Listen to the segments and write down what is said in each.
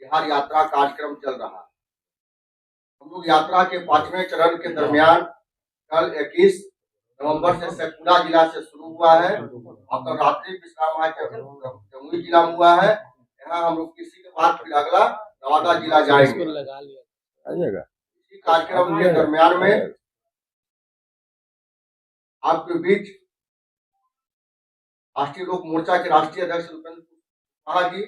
बिहार यात्रा कार्यक्रम चल रहा है। हम लोग यात्रा के 5वें चरण के दरमियान कल 21 नवंबर से शेखपुरा जिला से शुरू हुआ है और कल रात्रि विश्राम आज जमुई जिला में हुआ है। यहाँ हम लोग किसी के बाद फिर अगला नवादा जिला जाएंगे। इसी कार्यक्रम के दरमियान में आपके बीच राष्ट्रीय लोक मोर्चा के राष्ट्रीय अध्यक्ष उपेंद्र कुशवाहा जी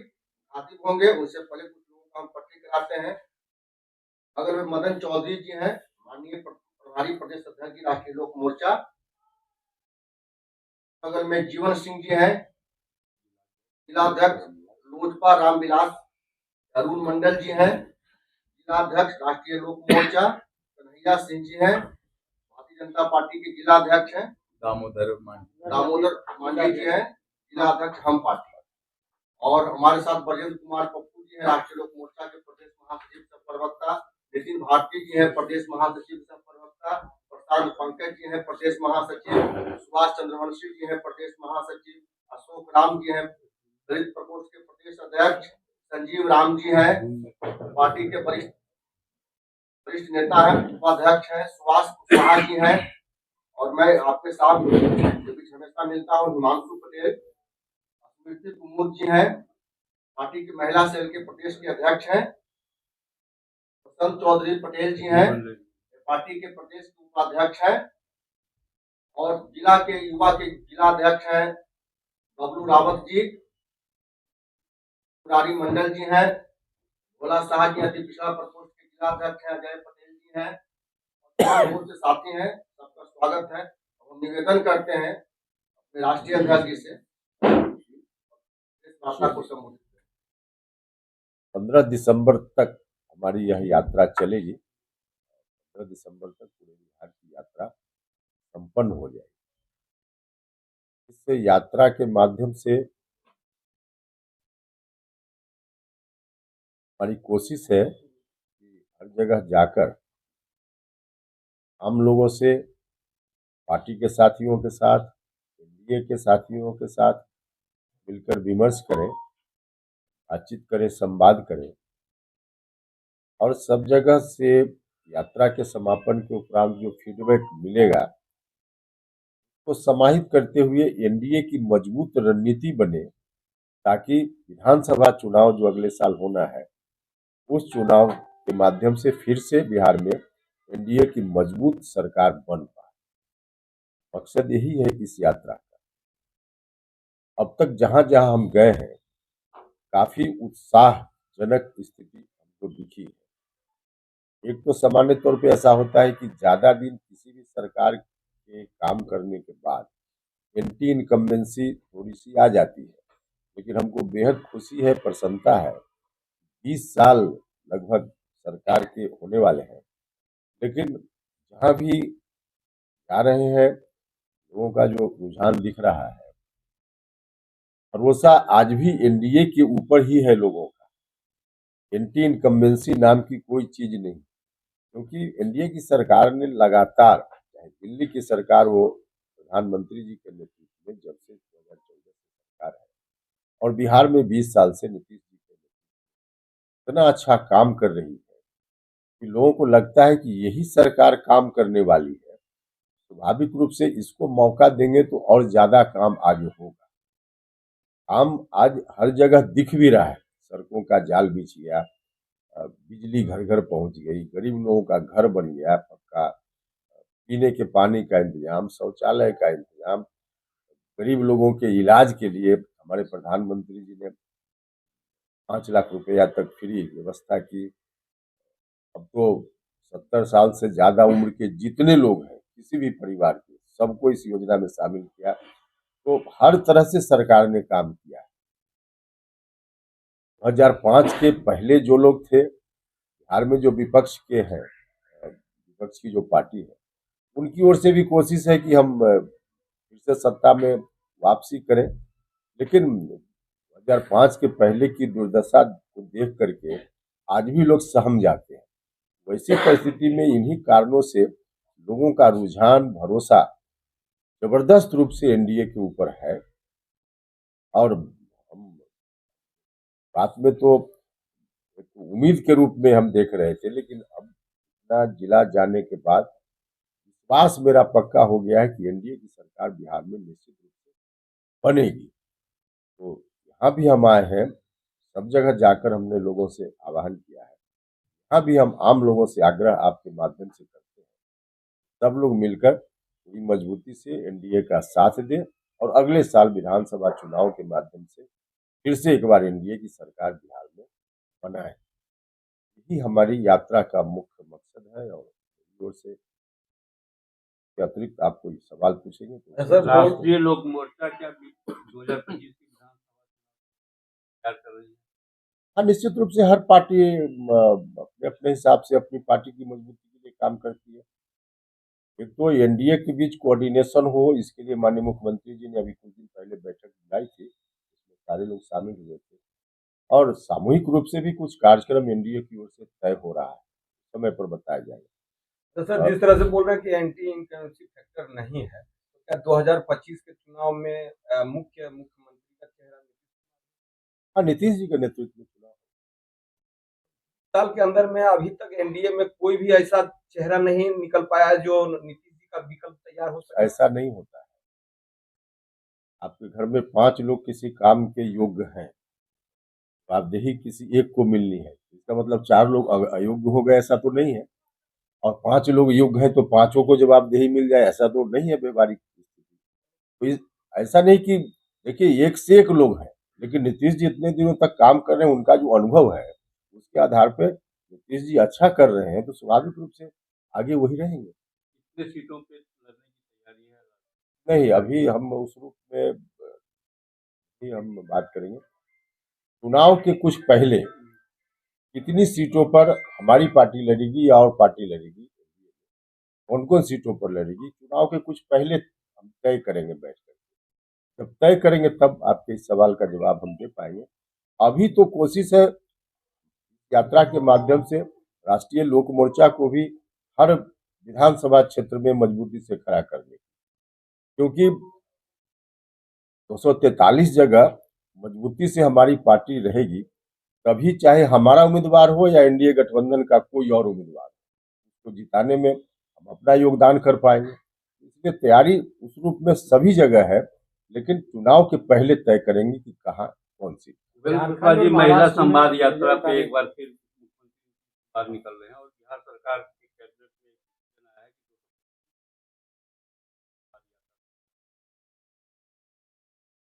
हाजिर होंगे। उससे पहले कुछ लोगों का हम परिचय कराते हैं। अगर में मदन चौधरी जी हैं, माननीय प्रभारी प्रदेश अध्यक्ष जी राष्ट्रीय लोक मोर्चा। अगर में जीवन सिंह जी हैं, जिलाध्यक्ष लोजपा रामविलास अरुण मंडल जी हैं, जिलाध्यक्ष राष्ट्रीय लोक मोर्चा। कन्हैया सिंह जी हैं, भारतीय जनता पार्टी के जिलाध्यक्ष हैं। दामोदर मांझी जी हैं, जिलाध्यक्ष हम पार्टी। और हमारे साथ ब्रजेंद्र कुमार पप्पू जी हैं, राष्ट्रीय लोक मोर्चा के प्रदेश महासचिव सह प्रवक्ता। नितिन भारती जी हैं, प्रदेश महासचिव सह प्रवक्ता। प्रशांत पंकज जी हैं, प्रदेश महासचिव। सुभाष चंद्रवंशी जी हैं, प्रदेश महासचिव। अशोक राम जी हैं, दलित प्रकोष्ठ के प्रदेश अध्यक्ष। संजीव राम जी हैं, पार्टी के वरिष्ठ नेता हैं, उपाध्यक्ष हैं। सुभाष कुशवाहा जी हैं और मैं आपके साथ हमेशा मिलता हूँ हिमांशु पटेल। स्मृति कुमुद जी हैं, पार्टी की महिला सेल के प्रदेश के अध्यक्ष हैं। बसंत चौधरी पटेल जी हैं, पार्टी के प्रदेश के उपाध्यक्ष हैं। और जिला के युवा के जिलाध्यक्ष हैं बबलू रावत जी। मुरारी मंडल जी हैं, भोला शाह जी अति पिछड़ा प्रकोष्ठ के जिलाध्यक्ष हैं। अजय पटेल जी हैं और बहुत से साथी हैं। सबका स्वागत है। हम निवेदन करते हैं अपने राष्ट्रीय अध्यक्ष जी से भाषा को संबोधित। 15 दिसंबर तक हमारी यह यात्रा चलेगी। 15 दिसंबर तक पूरे बिहार की यात्रा संपन्न हो जाएगी। इस यात्रा के माध्यम से हमारी कोशिश है कि हर जगह जाकर हम लोगों से, पार्टी के साथियों के साथ, एनडीए के साथियों के साथ मिलकर विमर्श करें, बातचीत करें, संवाद करें और सब जगह से यात्रा के समापन के उपरांत जो फीडबैक मिलेगा तो समाहित करते हुए एनडीए की मजबूत रणनीति बने, ताकि विधानसभा चुनाव जो अगले साल होना है उस चुनाव के माध्यम से फिर से बिहार में एनडीए की मजबूत सरकार बन पाए। मकसद यही है इस यात्रा का। अब तक जहां जहां हम गए हैं काफी उत्साहजनक स्थिति हमको दिखी है। एक तो सामान्य तौर पे ऐसा होता है कि ज्यादा दिन किसी भी सरकार के काम करने के बाद एंटी इनकम्बेंसी थोड़ी सी आ जाती है, लेकिन हमको बेहद खुशी है, प्रसन्नता है। 20 साल लगभग सरकार के होने वाले हैं, लेकिन जहां भी जा रहे हैं लोगों का जो रुझान दिख रहा है, भरोसा आज भी एनडीए के ऊपर ही है लोगों का। एंटी इनकम्बेंसी नाम की कोई चीज नहीं, क्योंकि एनडीए की सरकार ने लगातार, चाहे दिल्ली की सरकार हो प्रधानमंत्री जी के नेतृत्व में, जब से 2014 से सरकार है, और बिहार में 20 साल से नीतीश जी के नेतृत्व इतना अच्छा काम कर रही है कि लोगों को लगता है कि यही सरकार काम करने वाली है। स्वाभाविक रूप से इसको मौका देंगे तो और ज्यादा काम आगे होगा। काम आज हर जगह दिख भी रहा है। सड़कों का जाल बिछ गया, बिजली घर घर पहुंच गई, गरीब लोगों का घर बन गया पक्का, पीने के पानी का इंतजाम, शौचालय का इंतजाम, गरीब लोगों के इलाज के लिए हमारे प्रधानमंत्री जी ने 5 लाख रुपया तक फ्री व्यवस्था की। अब तो 70 साल से ज्यादा उम्र के जितने लोग हैं किसी भी परिवार के, सबको इस योजना में शामिल किया। तो हर तरह से सरकार ने काम किया। 2005 के पहले जो लोग थे बिहार में, जो विपक्ष के हैं, विपक्ष की जो पार्टी है, उनकी ओर से भी कोशिश है कि हम फिर से सत्ता में वापसी करें, लेकिन 2005 के पहले की दुर्दशा को देख करके आज भी लोग सहम जाते हैं। वैसी परिस्थिति में इन्हीं कारणों से लोगों का रुझान, भरोसा जबरदस्त रूप से एनडीए के ऊपर है। और हम बात में तो तो उम्मीद के रूप में हम देख रहे थे, लेकिन अब इतना जिला जाने के बाद विश्वास मेरा पक्का हो गया है कि एनडीए की सरकार बिहार में निश्चित रूप से बनेगी। तो यहाँ भी हम आए हैं, सब जगह जाकर हमने लोगों से आह्वान किया है, यहाँ भी हम आम लोगों से आग्रह आपके माध्यम से करते हैं, सब लोग मिलकर पूरी मजबूती से एनडीए का साथ दें और अगले साल विधानसभा चुनाव के माध्यम से फिर से एक बार एनडीए की सरकार बिहार में बनाए। यही हमारी यात्रा का मुख्य मकसद है। और मेरी ओर से के अतिरिक्त आप कोई सवाल पूछेंगे तो सर, राष्ट्रीय लोक मोर्चा क्या 2025 की विधानसभा तैयार कर रही है? हाँ, निश्चित रूप से हर पार्टी अपने अपने हिसाब से अपनी पार्टी की मजबूती के लिए काम करती है। एक तो एनडीए के बीच कोऑर्डिनेशन हो, इसके लिए माननीय मुख्यमंत्री जी ने अभी कुछ दिन पहले बैठक बुलाई थी, इसमें सारे लोग शामिल हुए थे और सामूहिक रूप से भी कुछ कार्यक्रम एनडीए की ओर से तय हो रहा है, समय पर बताया जाएगा। तो सर, जिस तरह से बोल रहे हैं कि एंटी इनकम्बेंसी फैक्टर नहीं है, तो क्या 2025 के चुनाव में मुख्यमंत्री का चेहरा हाँ, नीतीश जी के नेतृत्व में चुनाव साल के अंदर में अभी तक एनडीए में कोई भी ऐसा चेहरा नहीं निकल पाया है जो नीतीश जी का विकल्प तैयार हो सके? ऐसा नहीं होता है। आपके घर में 5 लोग किसी काम के योग्य हैं, जवाबदेही किसी एक को मिलनी है, इसका मतलब 4 लोग अयोग्य हो गए ऐसा तो नहीं है, और 5 लोग योग्य हैं तो पांचों को जवाबदेही मिल जाए ऐसा तो नहीं है व्यवहारिक स्थिति। तो ऐसा नहीं कि देखिए एक से एक लोग हैं, लेकिन नीतीश जी इतने दिनों तक काम कर रहे हैं, उनका जो अनुभव है उसके आधार पे नीतीश जी अच्छा कर रहे हैं तो स्वाभाविक रूप से आगे वही रहेंगे। कितने सीटों पे लड़ने की तैयारी है? नहीं, अभी हम उस रूप में ही हम बात करेंगे। चुनाव के कुछ पहले कितनी सीटों पर हमारी पार्टी लड़ेगी या और पार्टी लड़ेगी, कौन कौन सीटों पर लड़ेगी, चुनाव के कुछ पहले हम तय करेंगे बैठकर। जब तय करेंगे तब आपके इस सवाल का जवाब हम दे पाएंगे। अभी तो कोशिश है यात्रा के माध्यम से राष्ट्रीय लोक मोर्चा को भी हर विधानसभा क्षेत्र में मजबूती से खड़ा करने की, क्योंकि 243 जगह मजबूती से हमारी पार्टी रहेगी, तभी चाहे हमारा उम्मीदवार हो या एनडीए गठबंधन का कोई और उम्मीदवार हो, उसको जिताने में हम अपना योगदान कर पाएंगे। इसलिए तैयारी उस रूप में सभी जगह है, लेकिन चुनाव के पहले तय करेंगे कि कहाँ कौन सी। जी, महिला संवाद यात्रा पे एक बार फिर मुख्यमंत्री बाहर निकल रहे हैं और बिहार सरकार के कैबिनेट में सूचना है कि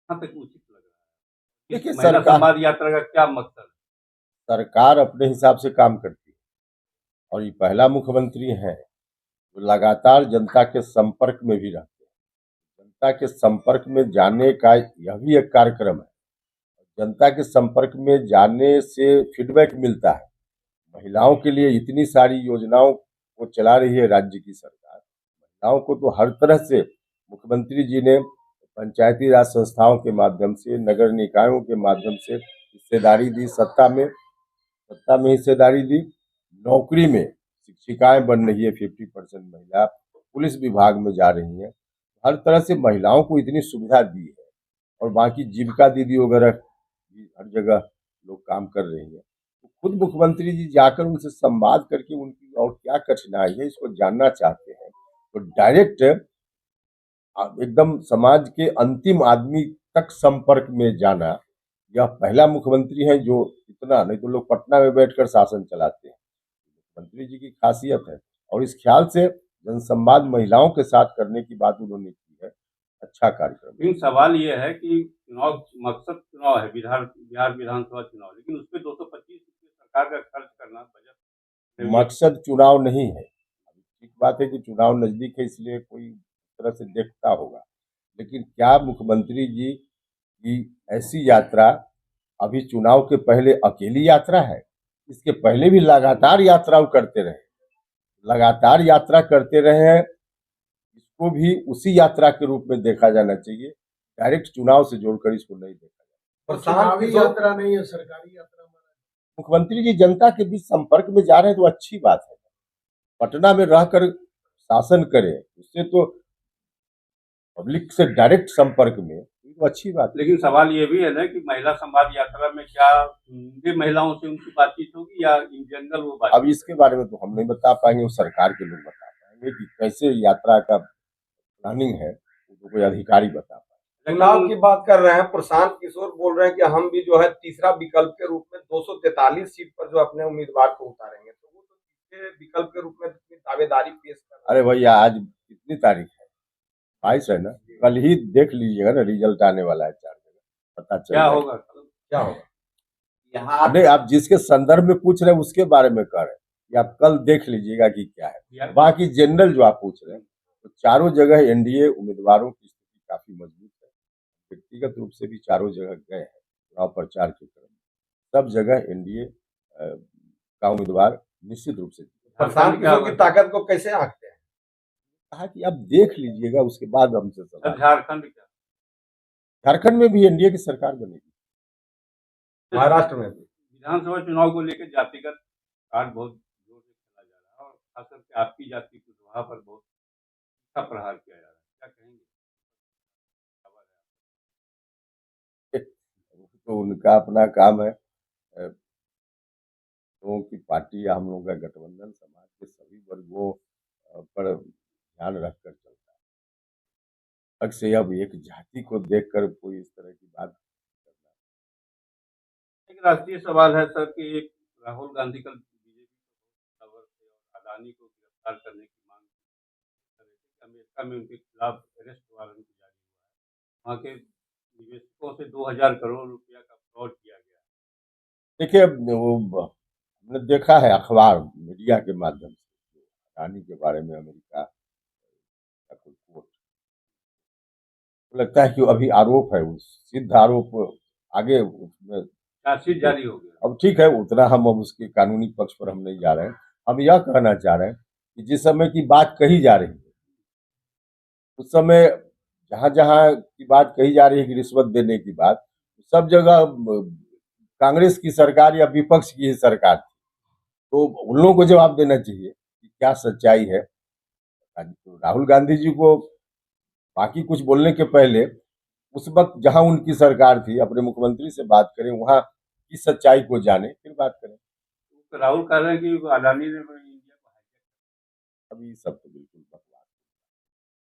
कहाँ तक उचित लग रहा है? देखिए, महिला संवाद यात्रा का क्या मकसद है? सरकार अपने हिसाब से काम करती है और ये पहला मुख्यमंत्री है जो लगातार जनता के संपर्क में भी रहते हैं। जनता के संपर्क में जाने का यह भी एक कार्यक्रम है। जनता के संपर्क में जाने से फीडबैक मिलता है। महिलाओं के लिए इतनी सारी योजनाओं को चला रही है राज्य की सरकार। महिलाओं को तो हर तरह से मुख्यमंत्री जी ने पंचायती राज संस्थाओं के माध्यम से, नगर निकायों के माध्यम से हिस्सेदारी दी, सत्ता में हिस्सेदारी दी, नौकरी में शिक्षिकाएं बन रही है 50% महिला, पुलिस विभाग में जा रही हैं, हर तरह से महिलाओं को इतनी सुविधा दी है। और बाकी जीविका दीदी वगैरह हर जगह लोग काम कर रही हैं। तो खुद मुख्यमंत्री जी जाकर उनसे संवाद करके उनकी और क्या कठिनाई है इसको जानना चाहते हैं, तो डायरेक्ट एकदम समाज के अंतिम आदमी तक संपर्क में जाना, यह पहला मुख्यमंत्री है जो इतना, नहीं तो लोग पटना में बैठकर शासन चलाते हैं। मुख्यमंत्री जी की खासियत है और इस ख्याल से जनसंवाद महिलाओं के साथ करने की बात उन्होंने की है। अच्छा कार्यक्रम। लेकिन सवाल ये है कि चुनाव मकसद चुनाव है, बिहार विधानसभा चुनाव, लेकिन उस पे 225 सरकार का खर्च करना बजट मकसद चुनाव नहीं है। ठीक बात है कि चुनाव नजदीक है इसलिए कोई तरह से देखता होगा, लेकिन क्या मुख्यमंत्री जी की ऐसी यात्रा अभी चुनाव के पहले अकेली यात्रा है? इसके पहले भी लगातार यात्राओं करते रहे, लगातार यात्रा करते रहे हैं, इसको भी उसी यात्रा के रूप में देखा जाना चाहिए। डायरेक्ट चुनाव से जोड़कर इसको नहीं देखा जाए। चुनावी यात्रा नहीं है, सरकारी यात्रा। मुख्यमंत्री जी जनता के बीच संपर्क में जा रहे हैं तो अच्छी बात है। पटना में रहकर शासन करें, उससे तो पब्लिक से डायरेक्ट संपर्क में तो अच्छी बात है। लेकिन सवाल ये भी है ना कि महिला संवाद यात्रा में क्या ये महिलाओं से उनकी बातचीत होगी या इन जनरल वो अब बातचीत? इसके बारे में तो हम नहीं बता पाएंगे, वो सरकार के लोग बता पाएंगे कि कैसे यात्रा का प्लानिंग है, वो तो कोई अधिकारी बता पाएंगे। चुनाव की बात कर रहे हैं, प्रशांत किशोर बोल रहे हैं कि हम भी जो है तीसरा विकल्प के रूप में 243 सीट पर जो अपने उम्मीदवार को उतारेंगे, तो वो तो तीसरे विकल्प के रूप में अपनी दावेदारी पेश कर रहे अरे भैया, आज कितनी तारीख है? 22 है ना। कल ही देख लीजिएगा ना, रिजल्ट आने वाला है 4 जगह, पता चल क्या जाएगा। होगा? क्या होगा। यहाँ नहीं, आप जिसके संदर्भ में पूछ रहे हैं उसके बारे में कह रहे हैं, कि आप कल देख लीजिएगा कि क्या है। बाकी जनरल जो आप पूछ रहे हैं, तो चारों जगह एनडीए उम्मीदवारों की स्थिति काफी मजबूत है। व्यक्तिगत रूप से भी चारों जगह गए हैं चुनाव प्रचार के क्रम में, सब जगह एनडीए का उम्मीदवार निश्चित रूप से जीते। प्रशांत किशोर की ताकत को कैसे आंकते हैं। कहा कि आप देख लीजिएगा, उसके बाद हमसे सवाल। झारखंड क्या? झारखंड में भी एनडीए की सरकार बनेगी। महाराष्ट्र में भी विधानसभा चुनाव को लेकर जातिगत कार्ड बहुत जोर से खेला जा रहा है और खास करके आपकी जाति को वहां पर बहुत अच्छा प्रहार किया जा रहा है, क्या कहेंगे? तो उनका अपना काम है। लोगों की पार्टी या हम लोगों का गठबंधन समाज के सभी वर्गों पर ध्यान रखकर चलता है। अलग से अब एक जाति को देखकर कोई इस तरह की बात करना। एक राष्ट्रीय सवाल है सर कि राहुल गांधी कल बीजेपी और अडानी को गिरफ्तार करने की मांग कर रहे थे कि अमेरिका में उनके खिलाफ अरेस्ट वारंट जारी हुआ है, वहाँ के निवेशकों से 2000 करोड़ रुपया का फ्रॉड किया गया है। देखिए, वो हमने देखा है अखबार मीडिया के माध्यम से अडानी के बारे में अमेरिका का कोई कोर्ट, लगता है कि अभी आरोप है, उस सिद्ध आरोप आगे उसमें चार्जशीट जारी हो गया। अब ठीक है, उतना हम अब उसके कानूनी पक्ष पर हम नहीं जा रहे हैं। हम यह कहना चाह रहे हैं कि जिस समय की बात कही जा रही है, उस समय जहां जहां की बात कही जा रही है कि रिश्वत देने की बात, सब जगह कांग्रेस की सरकार या विपक्ष की ही सरकार थी। तो उन लोगों को जवाब देना चाहिए कि क्या सच्चाई है। तो राहुल गांधी जी को बाकी कुछ बोलने के पहले उस वक्त जहां उनकी सरकार थी, अपने मुख्यमंत्री से बात करें, वहां की सच्चाई को जाने, फिर बात करें। तो राहुल कह रहे हैं कि अडानी ने इंडिया को हाईजैक अभी सब तो बिल्कुल बकवास है।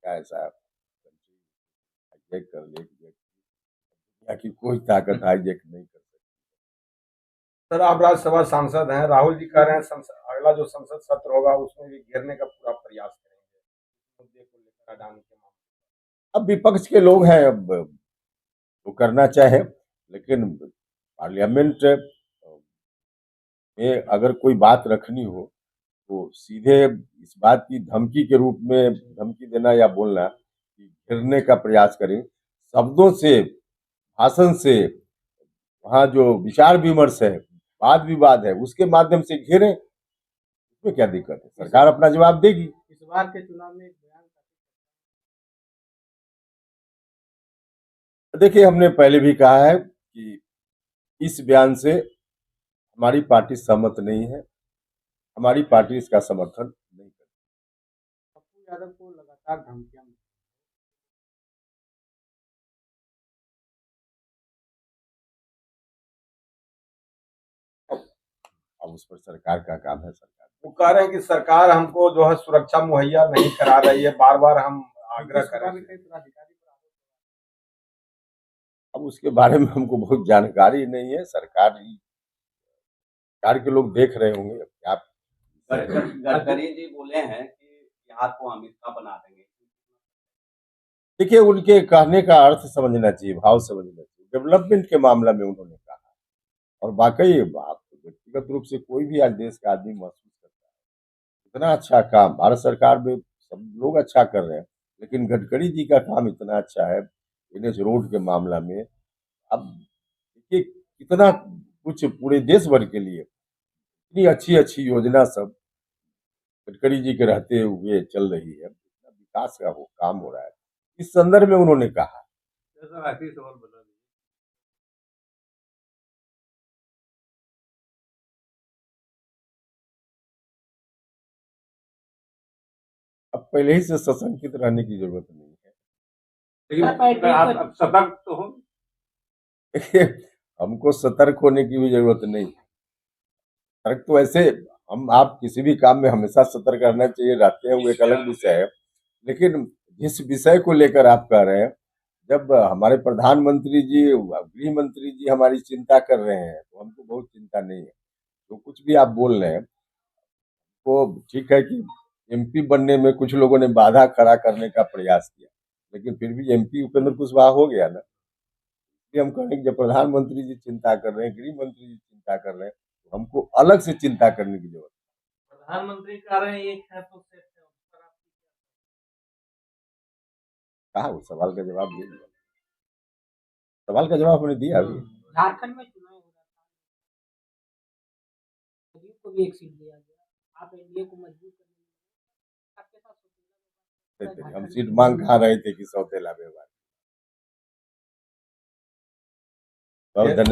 क्या ऐसा हाईजैक कर ले कि दुनिया की कोई ताकत हाईजैक नहीं कर सकती। सर, आप राज्यसभा सांसद हैं, राहुल जी कह रहे हैं अगला जो संसद सत्र होगा उसमें भी घेरने का पूरा प्रयास करेंगे मुद्दे को लेकर, अडानी के मामले। अब विपक्ष के लोग हैं, अब वो करना चाहे, लेकिन पार्लियामेंट में अगर कोई बात रखनी हो तो सीधे इस बात की धमकी के रूप में धमकी देना या बोलना कि घेरने का प्रयास करें, शब्दों से, भाषण से, वहाँ जो विचार विमर्श है, वाद विवाद है, उसके माध्यम से घेरें, उसमें क्या दिक्कत है? सरकार अपना जवाब देगी। इस बार के चुनाव में एक बयान देखिए, हमने पहले भी कहा है कि इस बयान से हमारी पार्टी सहमत नहीं है, हमारी पार्टी इसका समर्थन नहीं करती। पप्पू यादव को लगातार धमकियां अब उस पर सरकार का काम है। सरकार वो कह रहे हैं कि सरकार हमको जो है सुरक्षा मुहैया नहीं करा रही है, बार बार हम आग्रह कर रहे हैं। अब उसके बारे में हमको बहुत जानकारी नहीं है। सरकार के लोग देख रहे होंगे क्या। गडकरी जी बोले हैं कि बिहार को अमेरिका बना देंगे। देखिए, उनके कहने का अर्थ समझना चाहिए, भाव समझना चाहिए। डेवलपमेंट के मामला में उन्होंने कहा, और वाकई आप व्यक्तिगत रूप से कोई भी आज देश का आदमी महसूस करता है इतना अच्छा काम भारत सरकार में सब लोग अच्छा कर रहे हैं, लेकिन गडकरी जी का काम इतना अच्छा है एनएच रोड के मामला में। अब देखिए कितना कुछ पूरे देश भर के लिए इतनी अच्छी अच्छी योजना सब गडकरी जी के रहते हुए चल रही है, इतना विकास का वो काम हो रहा है। इस संदर्भ में उन्होंने कहा। सर आखिरी सवाल बता दीजिए। अब पहले ही से सशंकित रहने की जरूरत नहीं है। लेकिन आप अब सतर्क तो हो। हमको सतर्क होने की भी जरूरत नहीं। सतर्क तो ऐसे हम आप किसी भी काम में हमेशा सतर्क रहना चाहिए, रहते हैं, वो एक अलग विषय है। लेकिन जिस विषय को लेकर आप कह रहे हैं, जब हमारे प्रधानमंत्री जी, गृह मंत्री जी हमारी चिंता कर रहे हैं, तो हमको बहुत चिंता नहीं है। तो कुछ भी आप बोल रहे हैं, तो ठीक है कि एमपी बनने में कुछ लोगों ने बाधा खड़ा करने का प्रयास किया, लेकिन फिर भी एमपी उपेंद्र कुशवाहा हो गया ना। इसलिए हम कह रहे हैं कि जब प्रधानमंत्री जी चिंता कर रहे हैं, गृह मंत्री जी चिंता कर रहे हैं, तो हमको अलग से चिंता करने की जरूरत है। प्रधानमंत्री कह रहे हैं एक है तो सेफ है, उस पर आप कहा वो सवाल का जवाब दे दिया, सवाल का जवाब हमने दिया अभी। झारखंड में चुनाव हो रहा था, मोदी को भी एक सीट दिया गया, आप एनडीए को मजबूत करने में आपके साथ सोचेगा हम सीट मांग कहा रहे थे कि सौतेला व्यवहार। बहुत धन्यवाद।